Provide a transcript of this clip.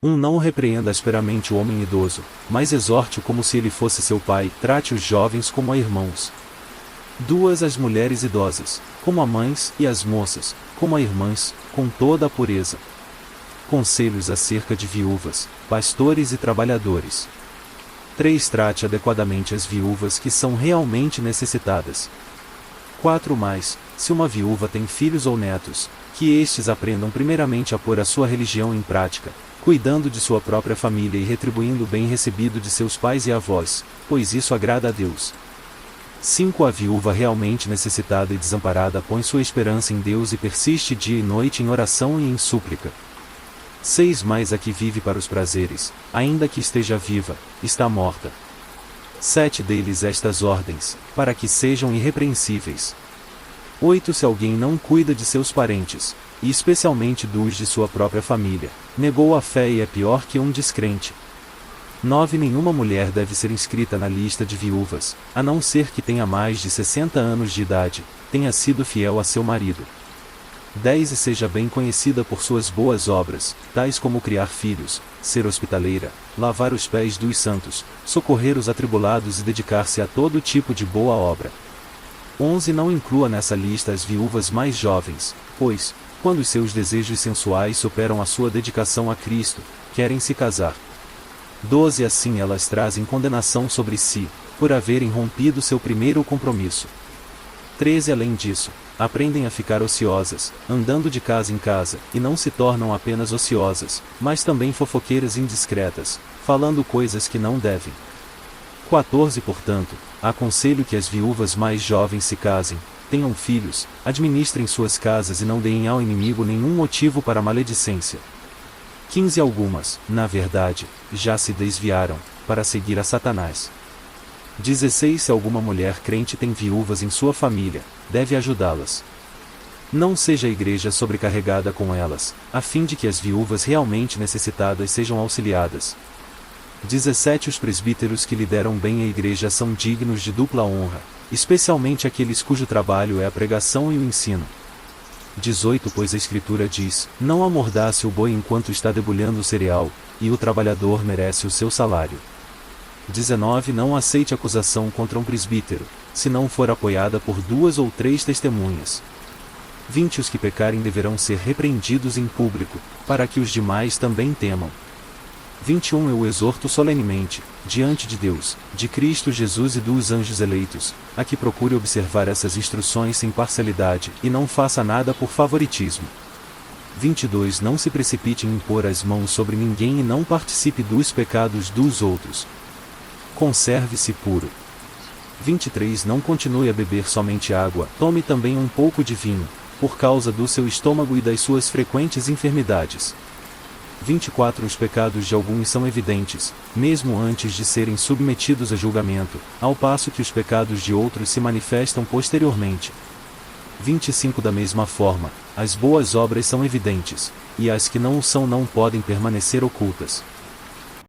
Não repreenda asperamente o homem idoso, mas exorte-o como se ele fosse seu pai. Trate os jovens como a irmãos. 2. As mulheres idosas, como a mães, e as moças, como a irmãs, com toda a pureza. Conselhos acerca de viúvas, pastores e trabalhadores. 3. Trate adequadamente as viúvas que são realmente necessitadas. 4. Se uma viúva tem filhos ou netos, que estes aprendam primeiramente a pôr a sua religião em prática, cuidando de sua própria família e retribuindo o bem recebido de seus pais e avós, pois isso agrada a Deus. 5. A viúva realmente necessitada e desamparada põe sua esperança em Deus e persiste dia e noite em oração e em súplica. 6. Mas a que vive para os prazeres, ainda que esteja viva, está morta. 7. Dê-lhes estas ordens, para que sejam irrepreensíveis. 8. Se alguém não cuida de seus parentes, e especialmente dos de sua própria família, negou a fé e é pior que um descrente. 9. Nenhuma mulher deve ser inscrita na lista de viúvas, a não ser que tenha mais de 60 anos de idade, tenha sido fiel a seu marido. 10. E seja bem conhecida por suas boas obras, tais como criar filhos, ser hospitaleira, lavar os pés dos santos, socorrer os atribulados e dedicar-se a todo tipo de boa obra. 11. Não inclua nessa lista as viúvas mais jovens, pois, quando os seus desejos sensuais superam a sua dedicação a Cristo, querem se casar. 12. Assim elas trazem condenação sobre si, por haverem rompido seu primeiro compromisso. 13. Além disso, aprendem a ficar ociosas, andando de casa em casa, e não se tornam apenas ociosas, mas também fofoqueiras indiscretas, falando coisas que não devem. 14. Portanto, aconselho que as viúvas mais jovens se casem, tenham filhos, administrem suas casas e não deem ao inimigo nenhum motivo para maledicência. 15. Algumas, na verdade, já se desviaram, para seguir a Satanás. 16. Se alguma mulher crente tem viúvas em sua família, deve ajudá-las. Não seja a igreja sobrecarregada com elas, a fim de que as viúvas realmente necessitadas sejam auxiliadas. 17. Os presbíteros que lideram bem a igreja são dignos de dupla honra, especialmente aqueles cujo trabalho é a pregação e o ensino. 18. Pois a Escritura diz, não amordace o boi enquanto está debulhando o cereal, e o trabalhador merece o seu salário. 19. Não aceite acusação contra um presbítero, se não for apoiada por 2 ou 3 testemunhas. 20. Os que pecarem deverão ser repreendidos em público, para que os demais também temam. 21. Eu exorto solenemente, diante de Deus, de Cristo Jesus e dos anjos eleitos, a que procure observar essas instruções sem parcialidade e não faça nada por favoritismo. 22. Não se precipite em impor as mãos sobre ninguém e não participe dos pecados dos outros. Conserve-se puro. 23. Não continue a beber somente água, tome também um pouco de vinho, por causa do seu estômago e das suas frequentes enfermidades. 24. Os pecados de alguns são evidentes, mesmo antes de serem submetidos a julgamento, ao passo que os pecados de outros se manifestam posteriormente. 25. Da mesma forma, as boas obras são evidentes, e as que não o são não podem permanecer ocultas.